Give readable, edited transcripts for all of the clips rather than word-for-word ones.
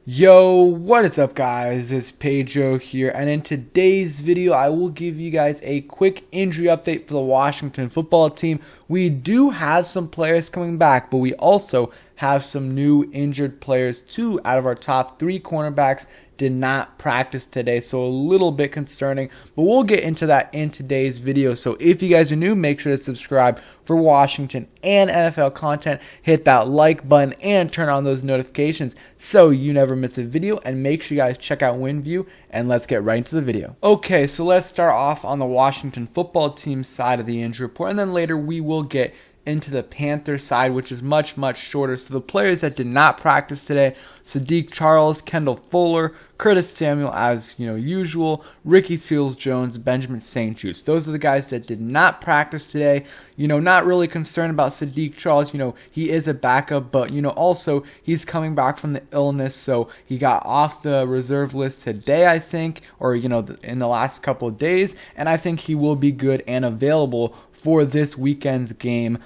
Yo, what is up guys, it's Pedro here, and in today's video I will give you guys a quick injury update for the Washington football team. We do have some players coming back, but we also have some new injured players. 2 out of our top 3 cornerbacks did not practice today, so a little bit concerning, but we'll get into that in today's video. So if you guys are new, make sure to subscribe for Washington and NFL content, hit that like button and turn on those notifications so you never miss a video, and make sure you guys check out WinView, and let's get right into the video. Okay, so let's start off on the Washington football team side of the injury report, and then later we will get into the Panther side, which is much shorter. So the players that did not practice today: Sadiq Charles, Kendall Fuller, Curtis Samuel as usual, Ricky Seals-Jones, Benjamin St-Juste. Those are the guys that did not practice today. Not really concerned about Sadiq Charles. He is a backup, but also he's coming back from the illness, so he got off the reserve list today, I think, or in the last couple of days, and I think he will be good and available for this weekend's game.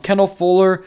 Kendall Fuller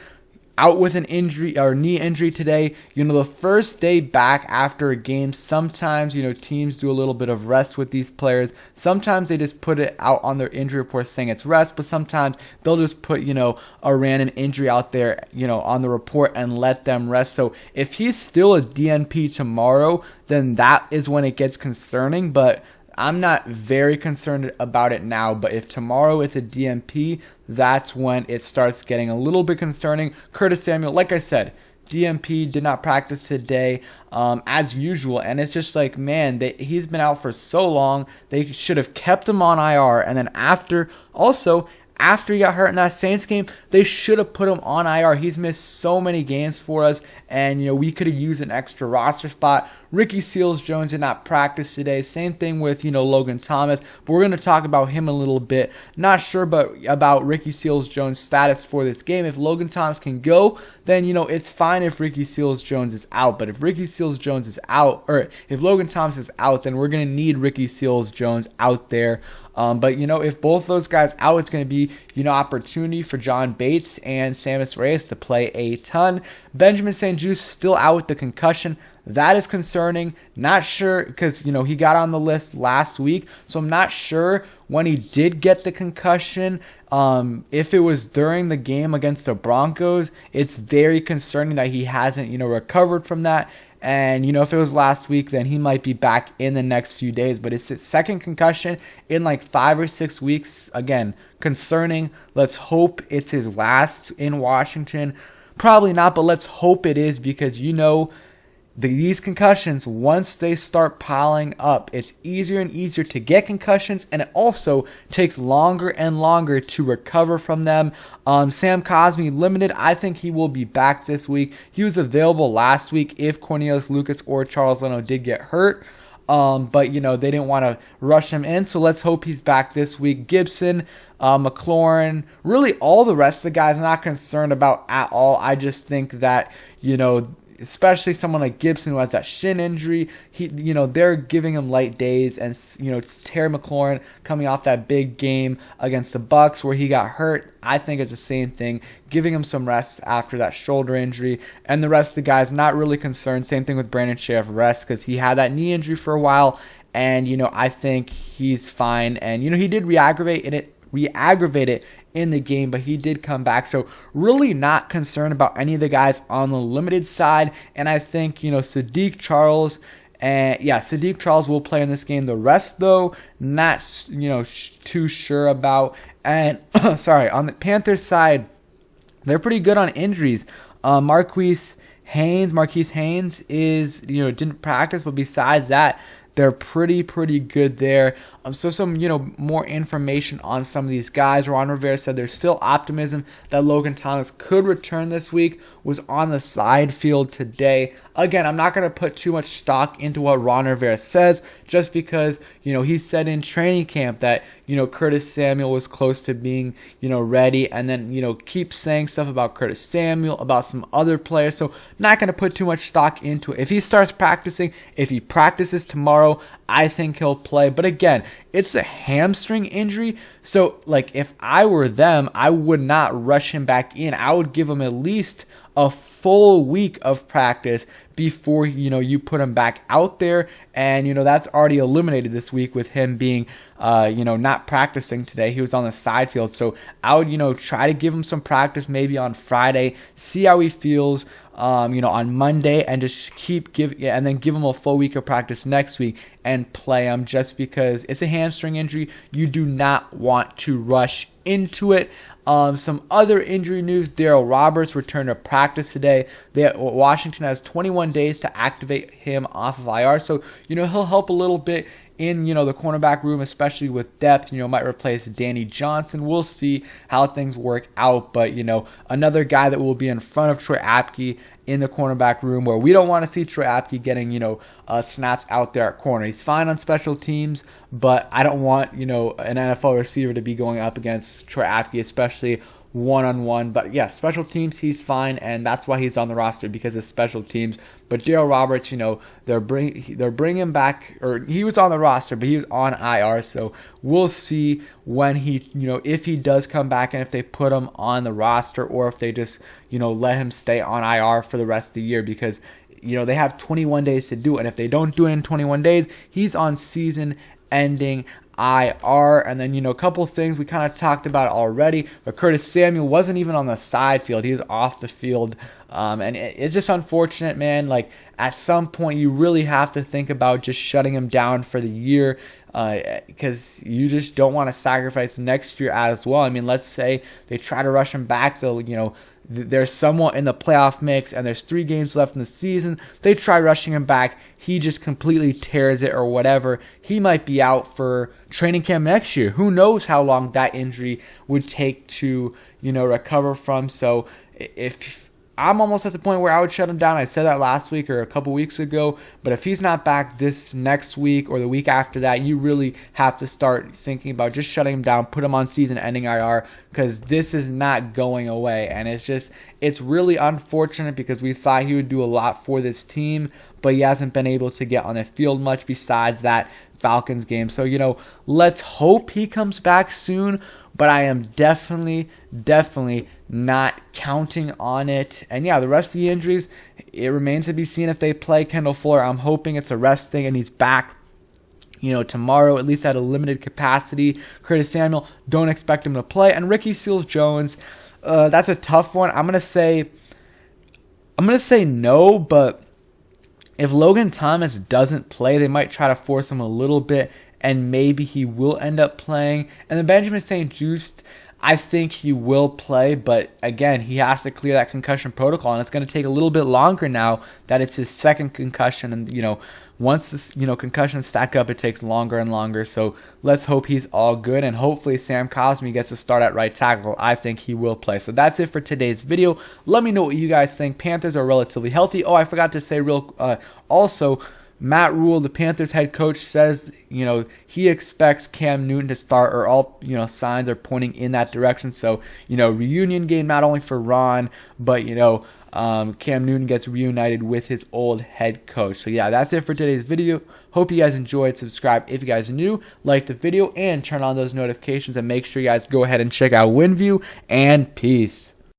out with an injury or knee injury today. The first day back after a game, sometimes teams do a little bit of rest with these players. Sometimes they just put it out on their injury report saying it's rest, but sometimes they'll just put a random injury out there on the report and let them rest. So if he's still a DNP tomorrow, then that is when it gets concerning, but I'm not very concerned about it now. But if tomorrow it's a DNP, that's when it starts getting a little bit concerning. Curtis Samuel, like I said, DNP, did not practice today as usual, and it's just like, man, he's been out for so long. They should have kept him on IR, and then after he got hurt in that Saints game, they should have put him on IR. He's missed so many games for us, and we could have used an extra roster spot. Ricky Seals-Jones did not practice today. Same thing with Logan Thomas, but we're going to talk about him a little bit. Not sure about Ricky Seals-Jones' status for this game. If Logan Thomas can go, then it's fine if Ricky Seals-Jones is out. But if Ricky Seals-Jones is out, or if Logan Thomas is out, then we're going to need Ricky Seals-Jones out there. But if both those guys out, it's going to be opportunity for John Bates and Sammis Reyes to play a ton. Benjamin St-Juste still out with the concussion. That is concerning. Not sure, because he got on the list last week, so I'm not sure when he did get the concussion. If it was during the game against the Broncos, it's very concerning that he hasn't recovered from that. And if it was last week, then he might be back in the next few days. But it's his second concussion in like 5 or 6 weeks. Again, concerning. Let's hope it's his last in Washington. Probably not, but let's hope it is, because these concussions, once they start piling up, it's easier and easier to get concussions, and it also takes longer and longer to recover from them. Sam Cosby Limited, I think he will be back this week. He was available last week if Cornelius Lucas or Charles Leno did get hurt. But they didn't want to rush him in, so let's hope he's back this week. Gibson, McLaurin, really all the rest of the guys I'm not concerned about at all. I just think that especially someone like Gibson who has that shin injury, they're giving him light days, and it's Terry McLaurin coming off that big game against the Bucks where he got hurt. I think it's the same thing, giving him some rest after that shoulder injury, and the rest of the guys not really concerned. Same thing with Brandon Scherff, rest, because he had that knee injury for a while, and I think he's fine, and he did re-aggravate it in the game, but he did come back. So really not concerned about any of the guys on the limited side. And I think Sadiq Charles will play in this game. The rest though, not too sure about. And sorry, on the Panthers side, they're pretty good on injuries. Marquise Haynes is didn't practice, but besides that, they're pretty good there. So some more information on some of these guys. Ron Rivera said there's still optimism that Logan Thomas could return this week. Was on the side field today. Again, I'm not going to put too much stock into what Ron Rivera says, just because he said in training camp that Curtis Samuel was close to being ready, and then keep saying stuff about Curtis Samuel, about some other players. So not going to put too much stock into it. If he starts practicing, if he practices tomorrow, I think he'll play. But again, it's a hamstring injury, so if I were them, I would not rush him back in. I would give him at least a full week of practice before, you put him back out there. And, that's already eliminated this week with him being, not practicing today. He was on the side field. So I would, try to give him some practice maybe on Friday, see how he feels, on Monday, and just and then give him a full week of practice next week and play him, just because it's a hamstring injury. You do not want to rush into it. Some other injury news: Daryl Roberts returned to practice today. Washington has 21 days to activate him off of IR, so he'll help a little bit in the cornerback room, especially with depth. Might replace Danny Johnson. We'll see how things work out, but another guy that will be in front of Troy Apke in the cornerback room, where we don't want to see Troy Apke getting snaps out there at corner. He's fine on special teams, but I don't want an NFL receiver to be going up against Troy Apke, especially one-on-one. But yeah, special teams, he's fine, and that's why he's on the roster, because of special teams. But Daryl Roberts, they're bringing him back, or he was on the roster, but he was on IR, so we'll see when he, if he does come back, and if they put him on the roster, or if they just, let him stay on IR for the rest of the year, because they have 21 days to do it, and if they don't do it in 21 days, he's on season-ending IR. And then, a couple things we kind of talked about already, but Curtis Samuel wasn't even on the side field. He was off the field. And it's just unfortunate, man. Like, at some point, you really have to think about just shutting him down for the year, because you just don't want to sacrifice next year as well. I mean, let's say they try to rush him back, though, there's somewhat in the playoff mix and there's 3 games left in the season. They try rushing him back. He just completely tears it or whatever. He might be out for training camp next year. Who knows how long that injury would take to, recover from. So if I'm almost at the point where I would shut him down. I said that last week or a couple weeks ago. But if he's not back this next week or the week after that, you really have to start thinking about just shutting him down, put him on season-ending IR, because this is not going away. And it's really unfortunate, because we thought he would do a lot for this team, but he hasn't been able to get on the field much besides that Falcons game. So, let's hope he comes back soon. But I am definitely not counting on it. And yeah, the rest of the injuries, it remains to be seen if they play. Kendall Fuller, I'm hoping it's a rest thing and he's back, tomorrow, at least at a limited capacity. Curtis Samuel, don't expect him to play. And Ricky Seals-Jones, that's a tough one. I'm gonna say no, but if Logan Thomas doesn't play, they might try to force him a little bit, and maybe he will end up playing. And then Benjamin St-Juste, I think he will play, but again, he has to clear that concussion protocol, and it's going to take a little bit longer now that it's his second concussion. And, once this, concussions stack up, it takes longer and longer. So let's hope he's all good, and hopefully Sam Cosby gets a start at right tackle. I think he will play. So that's it for today's video. Let me know what you guys think. Panthers are relatively healthy. Oh, I forgot to say also, Matt Rule, the Panthers head coach, says, he expects Cam Newton to start, or all, signs are pointing in that direction. So, reunion game not only for Ron, but, Cam Newton gets reunited with his old head coach. So, yeah, that's it for today's video. Hope you guys enjoyed. Subscribe if you guys are new, like the video, and turn on those notifications, and make sure you guys go ahead and check out WinView, and peace.